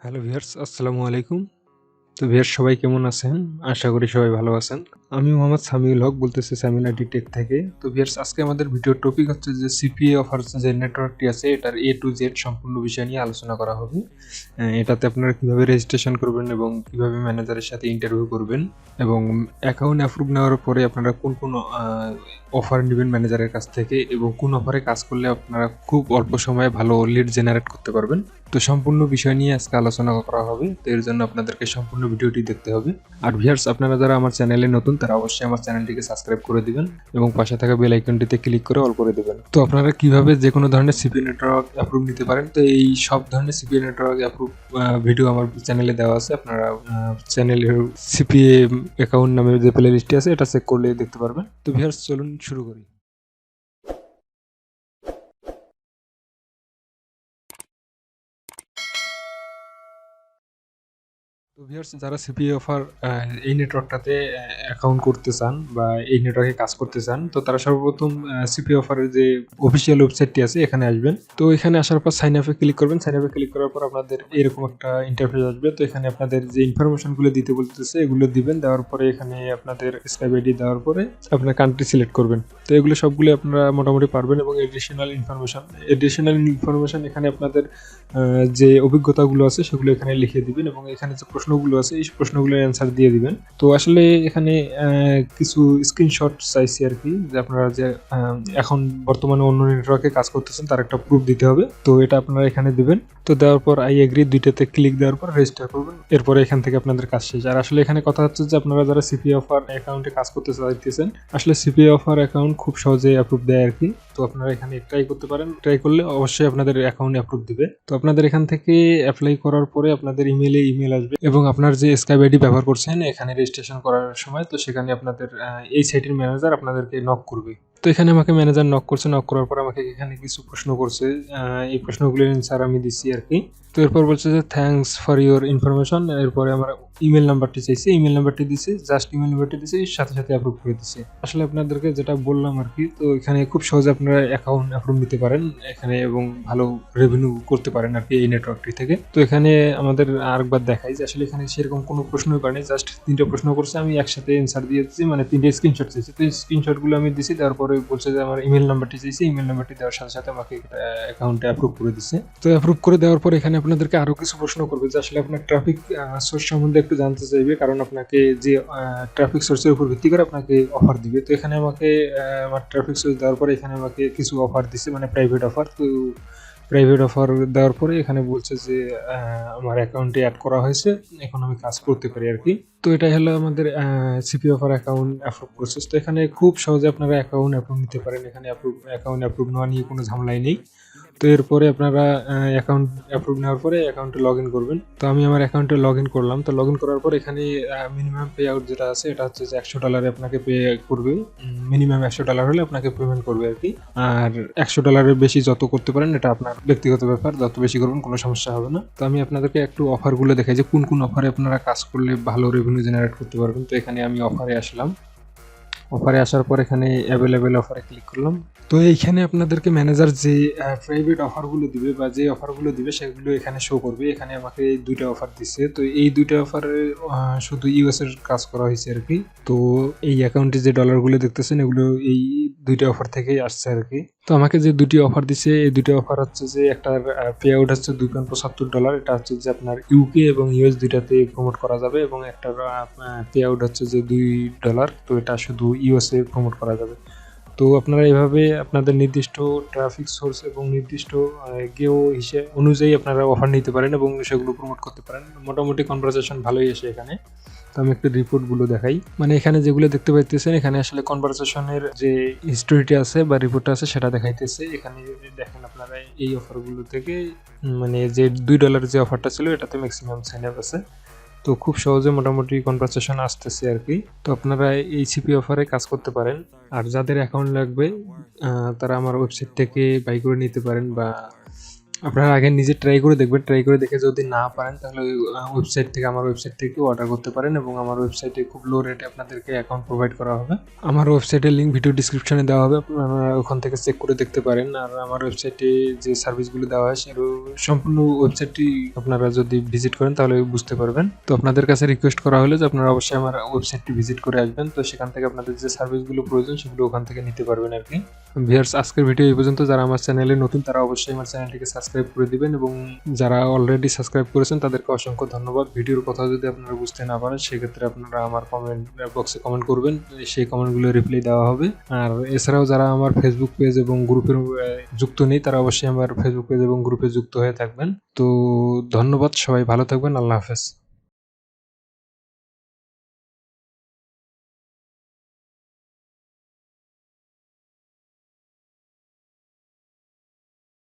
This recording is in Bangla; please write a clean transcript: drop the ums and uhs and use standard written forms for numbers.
হ্যালো ভিউয়ার্স, আসসালামু আলাইকুম। তো ভিউয়ার্স সবাই কেমন আছেন? আশা করি সবাই ভালো আছেন। আমি মোহাম্মদ সামিউল হক বলতেছি সামিউল আইটি টেক থেকে। তো ভিউয়ার্স আজকে আমাদের ভিডিওর টপিক হচ্ছে যে সিপিএ অফার্স যে নেটওয়ার্কটি আছে এটার A to Z সম্পূর্ণ বিষয় নিয়ে আলোচনা করা হবে। এটাতে আপনারা কিভাবে রেজিস্ট্রেশন করবেন এবং কিভাবে ম্যানেজারের সাথে ইন্টারভিউ করবেন এবং অ্যাকাউন্ট অ্যাপ্রুভ নেওয়ার পরে আপনারা কোন কোন অফার নেবেন ম্যানেজারের কাছ থেকে এবং কোন অফারে কাজ করলে আপনারা খুব অল্প সময়ে ভালো লিড জেনারেট করতে পারবেন। তো সম্পূর্ণ বিষয় নিয়ে আজকে আলোচনা করা হবে। তো এর জন্য আপনাদেরকে সম্পূর্ণ ভিডিওটি দেখতে হবে। আর ভিউয়ার্স আপনারা যারা আমার চ্যানেলে নতুন তারা অবশ্যই আমার চ্যানেলটিকে সাবস্ক্রাইব করে দিবেন এবং পাশে থাকা বেল আইকনটিতে ক্লিক করে অল করে দিবেন। তো আপনারা কিভাবে যে কোনো ধরনের সিপিএ নেটওয়ার্ক অ্যাপ্রুভ নিতে পারেন, তো এই সব ধরনের সিপিএ নেটওয়ার্ক অ্যাপ্রুভ ভিডিও আমার চ্যানেলে দেওয়া আছে। আপনারা চ্যানেলের সিপিএ অ্যাকাউন্ট নামে যে প্লে লিস্টটি আছে এটা চেক করলে দেখতে পারবেন। তো ভিউয়ার্স চলুন শুরু করি। তো ভিউয়ার্স যারা সিপিএ অফার এই নেটওয়ার্কটাতে অ্যাকাউন্ট করতে চান বা এই নেটওয়ার্কে কাজ করতে চান, তো তারা সর্বপ্রথম সিপিএ অফারের যে অফিসিয়াল ওয়েবসাইটটি আছে এখানে আসবেন। তো এখানে আসার পর সাইন আপে ক্লিক করবেন। সাইন আপে ক্লিক করার পর আপনাদের এরকম একটা ইন্টারফেস আসবে। তো এখানে আপনাদের যে ইনফরমেশনগুলো দিতে বলতেছে এগুলো দিবেন। দেওয়ার পরে এখানে আপনাদের স্কাইপ আইডি দেওয়ার পরে আপনার কান্ট্রি সিলেক্ট করবেন। তো এগুলো সবগুলো আপনারা মোটামুটি পারবেন এবং এডিশনাল ইনফরমেশন এখানে আপনাদের যে অভিজ্ঞতাগুলো আছে সেগুলো এখানে লিখে দিবেন এবং এখানে যে প্রশ্নগুলো আছে এই প্রশ্নগুলোর অ্যান্সার দিয়ে দিবেন। তো আসলে এখানে কিছু স্ক্রিনশট চাইছি আর কি, যে আপনারা যে এখন বর্তমানে অন্য নেটওয়ার্কে কাজ করতেছেন তার একটা প্রুফ দিতে হবে। তো এটা আপনারা এখানে দিবেন। তো দেওয়ার পর আই এগ্রি দুইটাতে ক্লিক দেওয়ার পর রেজিস্টার করবেন। এরপরে এখান থেকে আপনাদের কাজ শেষ। আর আসলে এখানে কথা হচ্ছে যে আপনারা যারা সিপিএ অফার অ্যাকাউন্টে কাজ করতে চাইতেছেন, আসলে সিপিএ অফার অ্যাকাউন্ট খুব সহজে অ্যাপ্রুভ দেয় আর কি। তো আপনারা এখানে ট্রাই করতে পারেন। ট্রাই করলে অবশ্যই আপনাদের অ্যাকাউন্ট অ্যাপ্রুভ দিবে। তো আপনাদের এখান থেকে অ্যাপ্লাই করার পরে আপনাদের ইমেল আসবে এবং আপনার যে স্কাইপ আইডি ব্যবহার করছেন এখানে রেজিস্ট্রেশন করার সময়, তো সেখানে আপনাদের এই সাইটের ম্যানেজার আপনাদেরকে নক করবে। তো এখানে আমাকে ম্যানেজার নক করছে। নক করার পর আমাকে এখানে কিছু প্রশ্ন করছে। এই প্রশ্নগুলোর অ্যান্সার আমি দিচ্ছি আর কি। তো এরপর বলছে যে থ্যাঙ্কস ফর ইউর ইনফরমেশন। এরপরে আমার ইমেল নাম্বারটি চাইছে, ইমেল নাম্বারটি দিছি, জাস্ট ইমেল নাম্বারটি দিছি, সাথে সাথে অ্যাপ্রুভ করে দিছে। আসলে আপনাদেরকে যেটা বললাম আর কি, তো এখানে খুব সহজে আপনারা অ্যাকাউন্ট অ্যাপ্রুভ নিতে পারেন এখানে এবং ভালো রেভিনিউ করতে পারেন আর কি এই নেটওয়ার্কটি থেকে। তো এখানে আমাদের আরেকবার দেখাই যে আসলে এখানে সেরকম কোনো প্রশ্নই করেনি, জাস্ট 3টা প্রশ্ন করছে, আমি একসাথে অ্যান্সার দিয়ে দিচ্ছি, মানে 3টে স্ক্রিনশট চাইছি। তো এই স্ক্রিনশটগুলো আমি দিছি, তারপরে বলছে যে আমার ইমেল নাম্বারটি চাইছি, ইমেল নাম্বারটি দেওয়ার সাথে সাথে আমাকে অ্যাকাউন্টে অ্যাপ্রুভ করে দিচ্ছে। তো অ্যাপ্রুভ করে দেওয়ার পর এখানে আপনাদেরকে আরো কিছু প্রশ্ন করবে যে আসলে আপনার ট্রাফিক সোর্স সম্বন্ধে একটু জানতে চাইবে, কারণ আপনাকে যে ট্রাফিক সোর্সের উপর ভিত্তি করে আপনাকে অফার দিবে। তো এখানে আমাকে আমার ট্রাফিক সোর্স দেওয়ার পরে এখানে আমাকে কিছু অফার দিছে, মানে প্রাইভেট অফার। তো প্রাইভেট অফার দেওয়ার পরে এখানে বলছে যে আমার অ্যাকাউন্টে অ্যাড করা হয়েছে, এখন আমি কাজ করতে পারি আর কি। তো এটাই হলো আমাদের CP offer account approve process. তো এখানে খুব সহজে আপনারা অ্যাকাউন্ট অ্যাপ্রুভ নিতে পারেন। এখানে অ্যাকাউন্ট অ্যাপ্রুভ নেওয়া নিয়ে কোনো ঝামেলাই নেই। তো এরপরে আপনারা অ্যাকাউন্ট অ্যাপ্রুভ নেওয়ার পরে অ্যাকাউন্টে লগ ইন করবেন। তো আমি আমার অ্যাকাউন্টে লগ ইন করলাম। তো লগ ইন করার পর এখানে মিনিমাম পে আউট যেটা আছে এটা হচ্ছে যে $100 আপনাকে পে করবে। মিনিমাম $100 হলে আপনাকে পেমেন্ট করবে আর কি। আর $100 বেশি যত করতে পারেন এটা আপনার ব্যক্তিগত ব্যাপার, যত বেশি করবেন কোনো সমস্যা হবে না। তো আমি আপনাদেরকে একটু অফারগুলো দেখাই যে কোন কোন অফারে আপনারা কাজ করলে ভালো রেভিনিউ জেনারেট করতে পারবেন। তো এখানে আমি অফারে আসলাম। অফারে আসার পর এখানে অ্যাভেলেবেল অফারে ক্লিক করলাম। তো এইখানে আপনাদেরকে ম্যানেজার যে প্রাইভেট অফারগুলো দিবে বা যে অফারগুলো দিবে সেগুলো এখানে শো করবে। এখানে আমাকে 2টা অফার দিচ্ছে। তো এই 2টা অফারে শুধু ইউএস এর কাজ করা হয়েছে আর কি। তো এই অ্যাকাউন্টে যে ডলারগুলো দেখতেছেন এগুলো এই 2টা অফার থেকেই আসছে আর কি। তো আমাকে যে 2টি অফার দিচ্ছে এই 2টা অফার হচ্ছে যে একটার পে আউট হচ্ছে $2.75। এটা হচ্ছে যে আপনার ইউকে এবং ইউএস দুইটাতে প্রমোট করা যাবে এবং একটার পে আউট হচ্ছে যে $2। তো এটা শুধু ইউএসএ প্রমোট করা যাবে। তো আপনারা এভাবে আপনাদের নির্দিষ্ট ট্রাফিক সোর্স এবং নির্দিষ্ট গেও হিসেবে অনুযায়ী আপনারা অফার নিতে পারেন এবং সেগুলো প্রমোট করতে পারেন। মোটামুটি কনভারসেশন ভালোই আসে এখানে। তো আমি একটু রিপোর্টগুলো দেখাই, মানে এখানে যেগুলো দেখতে পাইতেছেন এখানে আসলে কনভারসেশনের যে হিস্টোরিটা আছে বা রিপোর্টটা আছে সেটা দেখাইতেছে। এখানে দেখেন আপনারা এই অফারগুলো থেকে মানে যে $2 যে অফারটা ছিল এটাতে ম্যাক্সিমাম সাইন আপ আছে। তো খুব সহজে মোটামুটি কনভারসেশন আসতেছে আর কি। তো আপনারা এই সিপি অফারে কাজ করতে পারেন। আর যাদের অ্যাকাউন্ট লাগবে তারা আমার ওয়েবসাইট থেকে বাই করে নিতে পারেন বা আপনারা আগে নিজে ট্রাই করে দেখবেন, ট্রাই করে দেখে যদি না পারেন তাহলে ওয়েবসাইট থেকে, আমার ওয়েবসাইট থেকে অর্ডার করতে পারেন এবং আমার ওয়েবসাইটে খুব লো রেটে আপনাদেরকে অ্যাকাউন্ট প্রোভাইড করা হবে। আমার ওয়েবসাইটের লিঙ্ক ভিডিও ডিসক্রিপশনে দেওয়া হবে, আপনারা ওখান থেকে চেক করে দেখতে পারেন। আর আমার ওয়েবসাইটে যে সার্ভিসগুলো দেওয়া হয় সেগুলো সম্পূর্ণ ওয়েবসাইটটি আপনারা যদি ভিজিট করেন তাহলে বুঝতে পারবেন। তো আপনাদের কাছে রিকোয়েস্ট করা হলো যে আপনারা অবশ্যই আমার ওয়েবসাইটটি ভিজিট করে আসবেন, তো সেখান থেকে আপনাদের যে সার্ভিসগুলো প্রয়োজন সেগুলো ওখান থেকে নিতে পারবেন আর কি। ভিউয়ার্স, আজকের ভিডিও এই পর্যন্ত। যারা আমার চ্যানেলে নতুন তারা অবশ্যই আমার চ্যানেলটিকে সাবস্ক্রাইব করে দিবেন এবং যারা অলরেডি সাবস্ক্রাইব করেছেন তাদেরকে অসংখ্য ধন্যবাদ। ভিডিওর কথা যদি আপনারা বুঝতে না পারেন সেক্ষেত্রে আপনারা আমার কমেন্ট বক্সে কমেন্ট করবেন, সেই কমেন্টগুলো রিপ্লাই দেওয়া হবে। আর এছাড়াও যারা আমার ফেসবুক পেজ এবং গ্রুপের যুক্ত নেই তারা অবশ্যই আমার ফেসবুক পেজ এবং গ্রুপে যুক্ত হয়ে থাকবেন। তো ধন্যবাদ, সবাই ভালো থাকবেন, আল্লাহ হাফেজ।